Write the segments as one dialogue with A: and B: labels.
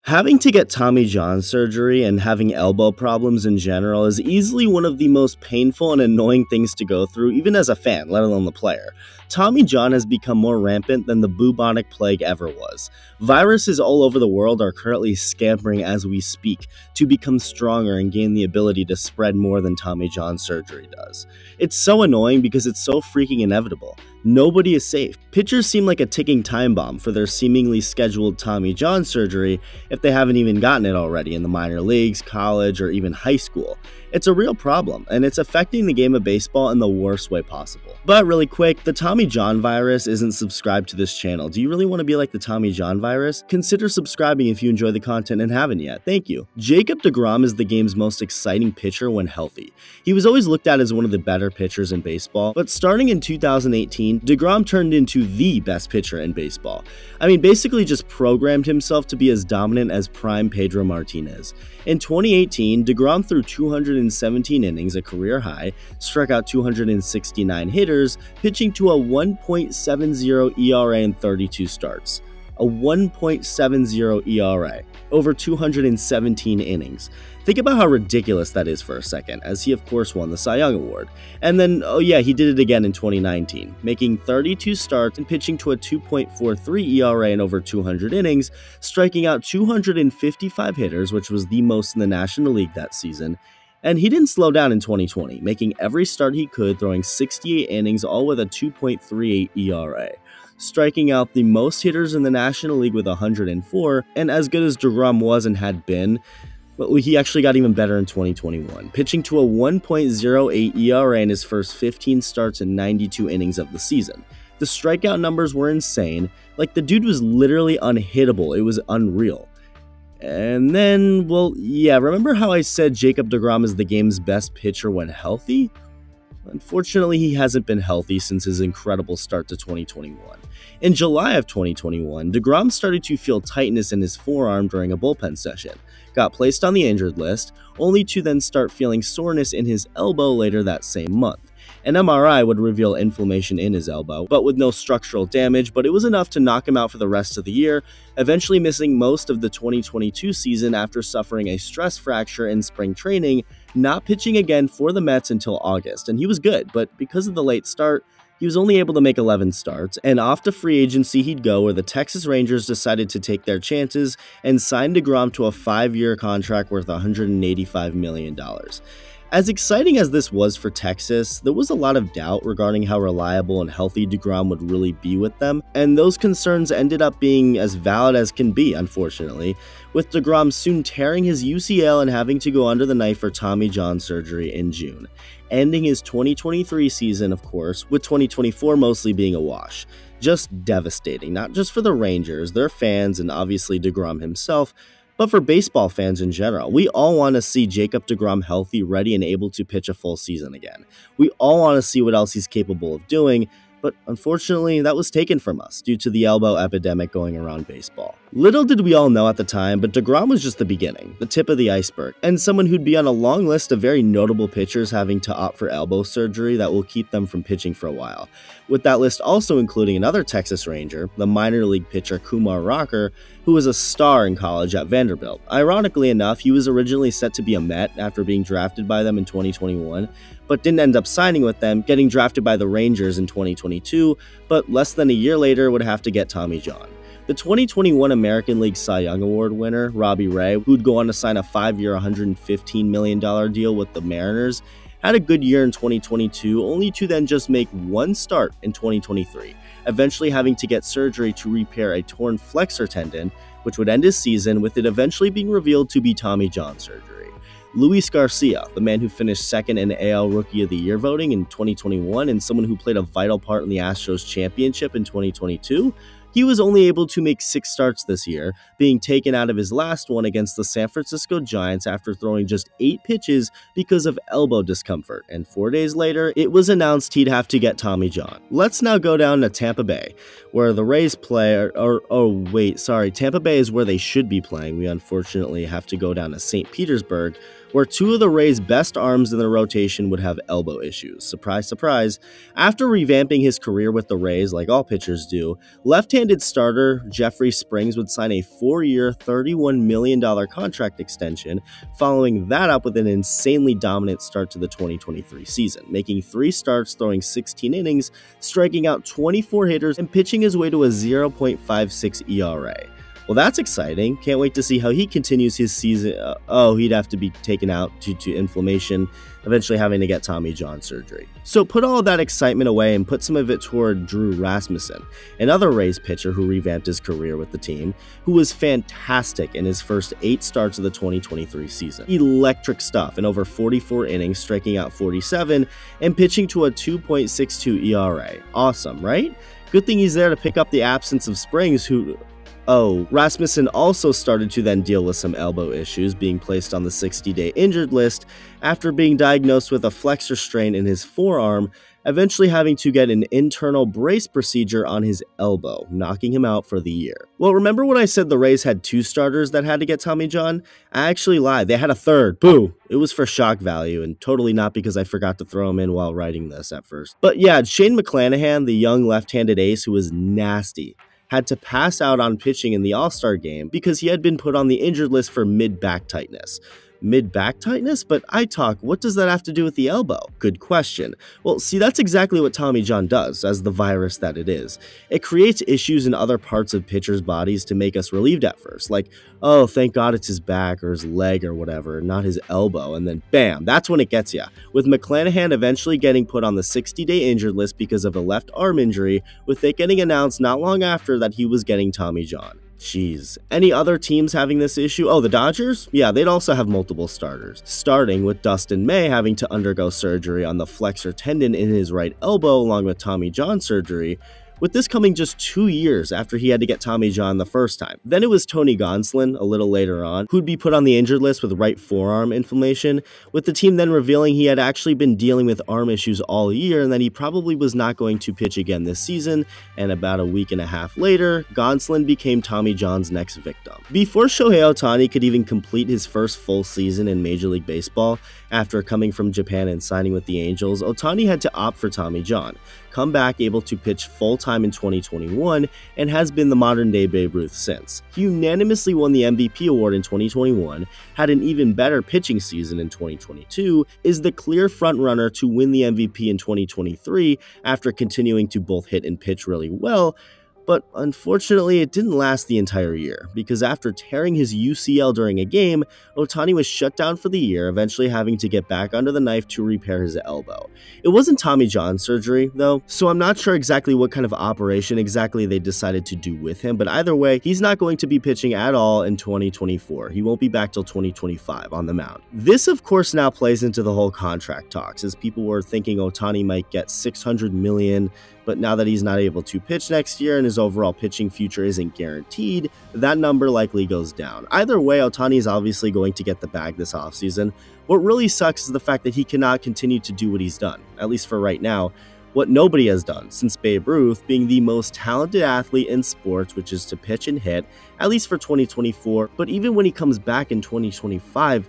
A: Having to get Tommy John surgery and having elbow problems in general is easily one of the most painful and annoying things to go through, even as a fan, let alone the player. Tommy John has become more rampant than the bubonic plague ever was. Viruses all over the world are currently scampering as we speak to become stronger and gain the ability to spread more than Tommy John surgery does. It's so annoying because it's so freaking inevitable. Nobody is safe. Pitchers seem like a ticking time bomb for their seemingly scheduled Tommy John surgery if they haven't even gotten it already in the minor leagues, college, or even high school. It's a real problem, and it's affecting the game of baseball in the worst way possible. But really quick, the Tommy John virus isn't subscribed to this channel. Do you really want to be like the Tommy John virus? Consider subscribing if you enjoy the content and haven't yet. Thank you. Jacob deGrom is the game's most exciting pitcher when healthy. He was always looked at as one of the better pitchers in baseball, but starting in 2018, deGrom turned into the best pitcher in baseball. Basically just programmed himself to be as dominant as prime Pedro Martinez. In 2018, deGrom threw 217 innings, a career high, struck out 269 hitters, pitching to a 1.70 ERA in 32 starts. A 1.70 ERA, over 217 innings. Think about how ridiculous that is for a second, as he of course won the Cy Young Award. And then, oh yeah, he did it again in 2019, making 32 starts and pitching to a 2.43 ERA in over 200 innings, striking out 255 hitters, which was the most in the National League that season. And he didn't slow down in 2020, making every start he could, throwing 68 innings, all with a 2.38 ERA. Striking out the most hitters in the National League with 104, and as good as deGrom was and had been, well, he actually got even better in 2021, pitching to a 1.08 ERA in his first 15 starts and 92 innings of the season. The strikeout numbers were insane, like the dude was literally unhittable, it was unreal. And then, well, yeah, remember how I said Jacob deGrom is the game's best pitcher when healthy? Unfortunately, he hasn't been healthy since his incredible start to 2021. In July of 2021, deGrom started to feel tightness in his forearm during a bullpen session, got placed on the injured list, only to then start feeling soreness in his elbow later that same month. An MRI would reveal inflammation in his elbow, but with no structural damage, but it was enough to knock him out for the rest of the year, eventually missing most of the 2022 season after suffering a stress fracture in spring training, not pitching again for the Mets until August. And he was good, but because of the late start, he was only able to make 11 starts, and off to free agency he'd go, where the Texas Rangers decided to take their chances and signed deGrom to a 5-year contract worth $185 million. As exciting as this was for Texas, there was a lot of doubt regarding how reliable and healthy deGrom would really be with them, and those concerns ended up being as valid as can be, unfortunately, with deGrom soon tearing his UCL and having to go under the knife for Tommy John surgery in June, ending his 2023 season, of course, with 2024 mostly being a wash. Just devastating, not just for the Rangers, their fans, and obviously deGrom himself, but for baseball fans in general. We all want to see Jacob deGrom healthy, ready, and able to pitch a full season again. We all want to see what else he's capable of doing, but unfortunately that was taken from us due to the elbow epidemic going around baseball. Little did we all know at the time, but deGrom was just the beginning, the tip of the iceberg, and someone who'd be on a long list of very notable pitchers having to opt for elbow surgery that will keep them from pitching for a while, with that list also including another Texas Ranger, the minor league pitcher Kumar Rocker, who was a star in college at Vanderbilt. Ironically enough, he was originally set to be a Met after being drafted by them in 2021, but didn't end up signing with them, getting drafted by the Rangers in 2022, but less than a year later would have to get Tommy John. The 2021 American League Cy Young Award winner, Robbie Ray, who'd go on to sign a 5-year, $115 million deal with the Mariners, had a good year in 2022, only to then just make one start in 2023, eventually having to get surgery to repair a torn flexor tendon, which would end his season, with it eventually being revealed to be Tommy John surgery. Luis Garcia, the man who finished second in AL Rookie of the Year voting in 2021 and someone who played a vital part in the Astros championship in 2022, he was only able to make 6 starts this year, being taken out of his last one against the San Francisco Giants after throwing just 8 pitches because of elbow discomfort, and 4 days later, it was announced he'd have to get Tommy John. Let's now go down to Tampa Bay, where the Rays play, Tampa Bay is where they should be playing. We unfortunately have to go down to St. Petersburg, where 2 of the Rays' best arms in the rotation would have elbow issues. Surprise, surprise. After revamping his career with the Rays, like all pitchers do, left-handed left-handed starter Jeffrey Springs would sign a 4-year, $31 million contract extension, following that up with an insanely dominant start to the 2023 season, making 3 starts, throwing 16 innings, striking out 24 hitters, and pitching his way to a 0.56 ERA. Well, that's exciting. Can't wait to see how he continues his season. He'd have to be taken out due to inflammation, eventually having to get Tommy John surgery. So put all of that excitement away and put some of it toward Drew Rasmussen, another Rays pitcher who revamped his career with the team, who was fantastic in his first 8 starts of the 2023 season. Electric stuff in over 44 innings, striking out 47 and pitching to a 2.62 ERA. Awesome, right? Good thing he's there to pick up the absence of Springs, Rasmussen also started to then deal with some elbow issues, being placed on the 60-day injured list after being diagnosed with a flexor strain in his forearm, eventually having to get an internal brace procedure on his elbow, knocking him out for the year. Well, remember when I said the Rays had 2 starters that had to get Tommy John? I actually lied. They had a third. Boo! It was for shock value, and totally not because I forgot to throw him in while writing this at first. But yeah, Shane McClanahan, the young left-handed ace who was nasty, had to pass out on pitching in the All-Star game because he had been put on the injured list for mid-back tightness. Mid-back tightness? But iTalk, what does that have to do with the elbow? Good question. Well, see, that's exactly what Tommy John does, as the virus that it is. It creates issues in other parts of pitchers' bodies to make us relieved at first, like, oh, thank God it's his back or his leg or whatever, not his elbow, and then bam, that's when it gets ya. With McClanahan eventually getting put on the 60-day injured list because of a left arm injury, with it getting announced not long after that he was getting Tommy John. Jeez. Any other teams having this issue? Oh, the Dodgers? Yeah, they'd also have multiple starters, starting with Dustin May having to undergo surgery on the flexor tendon in his right elbow along with Tommy John surgery, with this coming just 2 years after he had to get Tommy John the first time. Then it was Tony Gonsolin, a little later on, who'd be put on the injured list with right forearm inflammation, with the team then revealing he had actually been dealing with arm issues all year and that he probably was not going to pitch again this season, and about a week and a half later, Gonsolin became Tommy John's next victim. Before Shohei Otani could even complete his first full season in Major League Baseball, after coming from Japan and signing with the Angels, Otani had to opt for Tommy John, come back able to pitch full-time in 2021, and has been the modern-day Babe Ruth since. He unanimously won the MVP award in 2021, had an even better pitching season in 2022, is the clear frontrunner to win the MVP in 2023 after continuing to both hit and pitch really well. But unfortunately, it didn't last the entire year, because after tearing his UCL during a game, Otani was shut down for the year, eventually having to get back under the knife to repair his elbow. It wasn't Tommy John surgery, though, so I'm not sure exactly what kind of operation exactly they decided to do with him, but either way, he's not going to be pitching at all in 2024. He won't be back till 2025 on the mound. This, of course, now plays into the whole contract talks, as people were thinking Otani might get $600 million, but now that he's not able to pitch next year and his overall pitching future isn't guaranteed, that number likely goes down. Either way, Otani is obviously going to get the bag this offseason. What really sucks is the fact that he cannot continue to do what he's done, at least for right now, what nobody has done since Babe Ruth, being the most talented athlete in sports, which is to pitch and hit, at least for 2024, but even when he comes back in 2025,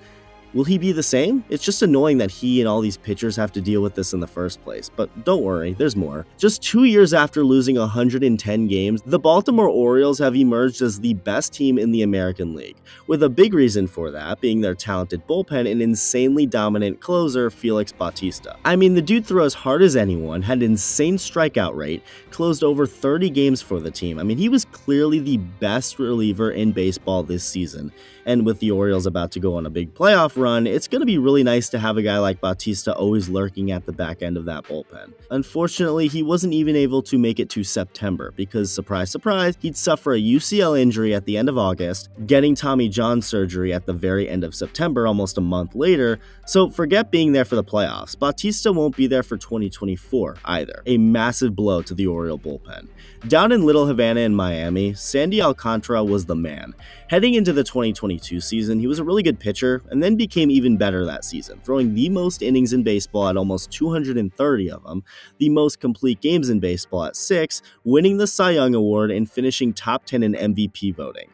A: will he be the same? It's just annoying that he and all these pitchers have to deal with this in the first place, but don't worry, there's more. Just 2 years after losing 110 games, the Baltimore Orioles have emerged as the best team in the American League, with a big reason for that being their talented bullpen and insanely dominant closer, Felix Bautista. I mean, the dude threw as hard as anyone, had an insane strikeout rate, closed over 30 games for the team. I mean, he was clearly the best reliever in baseball this season, and with the Orioles about to go on a big playoff run, it's going to be really nice to have a guy like Bautista always lurking at the back end of that bullpen. Unfortunately, he wasn't even able to make it to September because, surprise, surprise, he'd suffer a UCL injury at the end of August, getting Tommy John surgery at the very end of September, almost a month later, so forget being there for the playoffs. Bautista won't be there for 2024 either, a massive blow to the Oriole bullpen. Down in Little Havana in Miami, Sandy Alcantara was the man. Heading into the 2022 season, he was a really good pitcher and then became even better that season, throwing the most innings in baseball at almost 230 of them, the most complete games in baseball at 6, winning the Cy Young Award and finishing top 10 in MVP voting.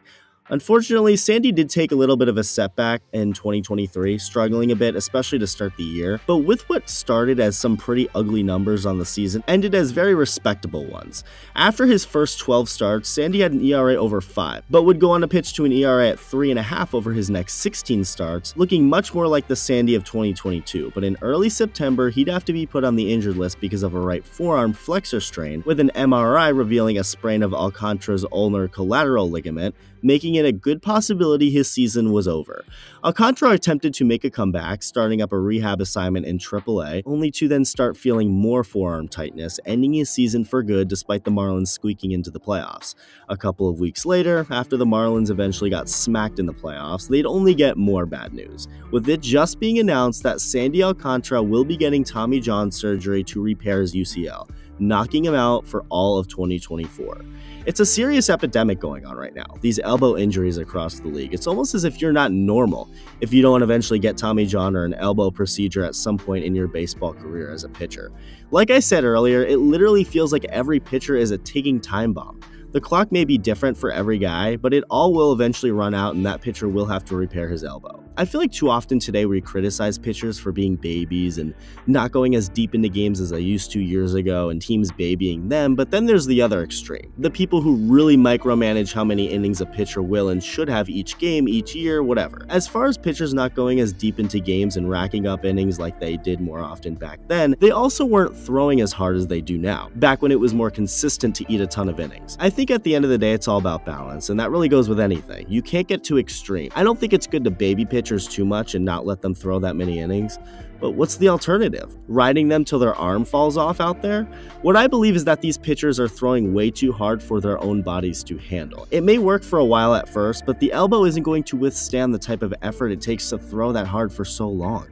A: Unfortunately, Sandy did take a little bit of a setback in 2023, struggling a bit, especially to start the year, but with what started as some pretty ugly numbers on the season, ended as very respectable ones. After his first 12 starts, Sandy had an ERA over 5, but would go on to pitch to an ERA at 3.5 over his next 16 starts, looking much more like the Sandy of 2022, but in early September, he'd have to be put on the injured list because of a right forearm flexor strain, with an MRI revealing a sprain of Alcantara's ulnar collateral ligament, making it a good possibility his season was over. Alcantara attempted to make a comeback, starting up a rehab assignment in AAA, only to then start feeling more forearm tightness, ending his season for good despite the Marlins squeaking into the playoffs. A couple of weeks later, after the Marlins eventually got smacked in the playoffs, they'd only get more bad news, with it just being announced that Sandy Alcantara will be getting Tommy John surgery to repair his UCL, knocking him out for all of 2024. It's a serious epidemic going on right now, these elbow injuries across the league. It's almost as if you're not normal if you don't eventually get Tommy John or an elbow procedure at some point in your baseball career as a pitcher. Like I said earlier, it literally feels like every pitcher is a ticking time bomb. The clock may be different for every guy, but it all will eventually run out and that pitcher will have to repair his elbow. I feel like too often today we criticize pitchers for being babies and not going as deep into games as I used to years ago and teams babying them, but then there's the other extreme. The people who really micromanage how many innings a pitcher will and should have each game, each year, whatever. As far as pitchers not going as deep into games and racking up innings like they did more often back then, they also weren't throwing as hard as they do now, back when it was more consistent to eat a ton of innings. I think at the end of the day, it's all about balance, and that really goes with anything. You can't get too extreme. I don't think it's good to baby pitchers too much and not let them throw that many innings. But what's the alternative? Riding them till their arm falls off out there? What I believe is that these pitchers are throwing way too hard for their own bodies to handle. It may work for a while at first, but the elbow isn't going to withstand the type of effort it takes to throw that hard for so long.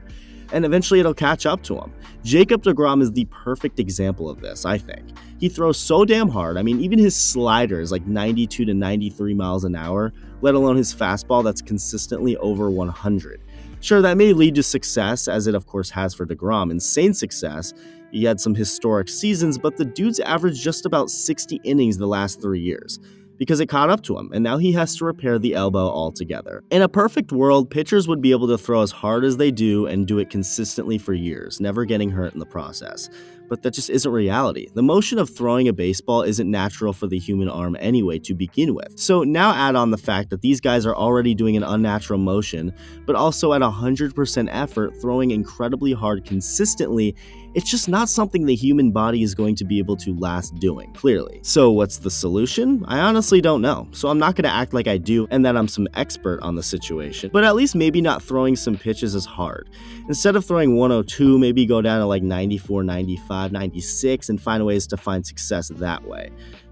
A: And eventually it'll catch up to him. Jacob deGrom is the perfect example of this, I think. He throws so damn hard. I mean, even his slider is like 92 to 93 miles an hour, let alone his fastball that's consistently over 100. Sure, that may lead to success, as it of course has for deGrom, insane success. He had some historic seasons, but the dude's averaged just about 60 innings the last 3 years. Because it caught up to him, and now he has to repair the elbow altogether. In a perfect world, pitchers would be able to throw as hard as they do and do it consistently for years, never getting hurt in the process. But that just isn't reality. The motion of throwing a baseball isn't natural for the human arm anyway to begin with. So now add on the fact that these guys are already doing an unnatural motion, but also at 100% effort, throwing incredibly hard consistently. It's just not something the human body is going to be able to last doing, clearly. So what's the solution? I honestly don't know, so I'm not going to act like I do and that I'm some expert on the situation, but at least maybe not throwing some pitches as hard. Instead of throwing 102, maybe go down to like 94, 95, 96 and find ways to find success that way.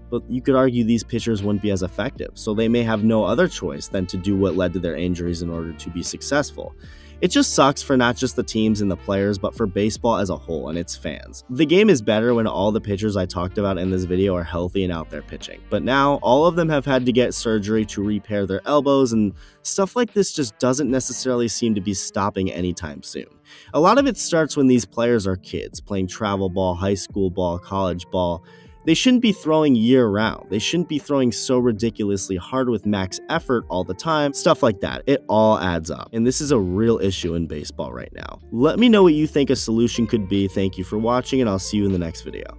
A: But you could argue these pitchers wouldn't be as effective, so they may have no other choice than to do what led to their injuries in order to be successful. It just sucks for not just the teams and the players, but for baseball as a whole and its fans. The game is better when all the pitchers I talked about in this video are healthy and out there pitching. But now, all of them have had to get surgery to repair their elbows, and stuff like this just doesn't necessarily seem to be stopping anytime soon. A lot of it starts when these players are kids, playing travel ball, high school ball, college ball. They shouldn't be throwing year-round. They shouldn't be throwing so ridiculously hard with max effort all the time. Stuff like that. It all adds up. And this is a real issue in baseball right now. Let me know what you think a solution could be. Thank you for watching, and I'll see you in the next video.